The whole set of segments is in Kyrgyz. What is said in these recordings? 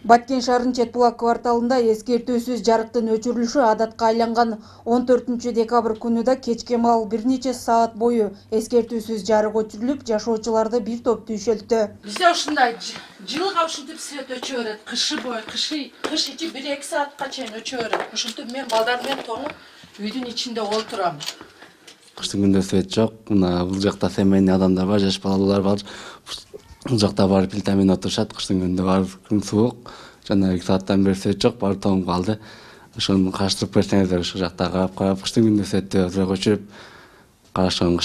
Баткен шаарынын Четбулак кварталында эскертүүсүз жарыктын өчүрүлүшү адатка айланган. 14 декабрь күнү да кечке маал бир нече саат бою эскертүүсүз жарык өчүрүлүп, жашоочуларды бир топ түйшөлттү. Бизде ушундай жылга ушинтип свет өчө берет. Кышы бою, кыш ичи 1-2 саатка чейин өчө берет. Ушинтип мен балдар менен тоңуп үйдүн ичинде отурам. Кыштын күндө свет жок. Мына бул жакта семейный адамдар бар, жаш балалар бар. Бул жакта барып плита менен отурушат. Кыштын күндө барып күн суук. Жана 2 сааттан бери свет жок, баары тоңуп калды. Ошону караштырып берсеңиздер, ушул жакта карап, кыштын күндө светти озурак өчүрүп, караштырып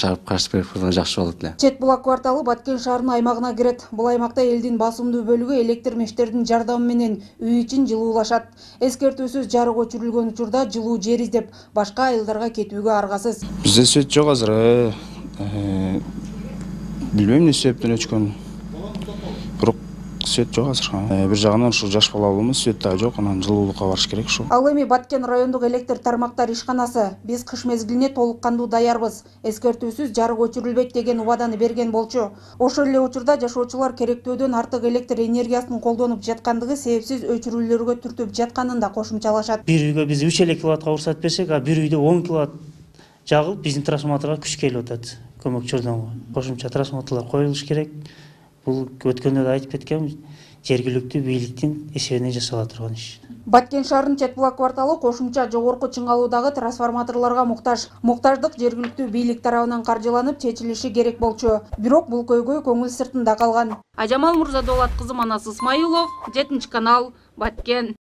берип койсоңуз жакшы болот эле. Четбулак кварталы Баткен шаарынын аймагына кирет. Бул аймакта элдин басымдуу бөлүгү электр мештердин жардамы менен үй ичин жылуулашат. Эскертүүсүз жарык өчүрүлгөн учурда жылуу жер издеп, башка айылдарга кетүүгө аргасыз. Бизде свет жок азыр. Билбейм эмне себептен өчкөн. Бирок свет жок азыр. Бир жагынан ушу жаш балаларыбыз свет да жок, анан жылуулукка барыш керек ушу. Ал эми Баткен райондук электр тармактар ишканасы: биз кыш мезгилине толук кандуу даярбыз. Эскертүүсүз жарык өчүрүлбөйт деген убаданы берген болчу. Ошол эле учурда жашоочулар керектөөдөн артык электр энергиясын колдонуп жаткандыгы себепсиз өчүрүүлөргө түртүп жатканын да кошумчалашат. Бир үйгө биз 3 киловаттка уруксат берсек, а бир үйдө 10 киловатт жагылып, биздин трансформаторго күч келип атат. Көмөк жардамга кошумча трансформаторлор коюлуш керек. Бул өткөндө да айтып кеткем, жергиликтүү бийликтин эсебинен жасала турган иш. Баткен шаарынын Четбулак кварталы кошумча жогорку чыңалуудагы трансформаторлорго муктаж. Муктаждык жергиликтүү бийлик тарабынан каржыланып чечилиши керек болчу. Бирок бул көйгөй көңүл сыртында калган. Ажамал Мурзадолат кызы Манас Исмаилов, 7 канал, Баткен.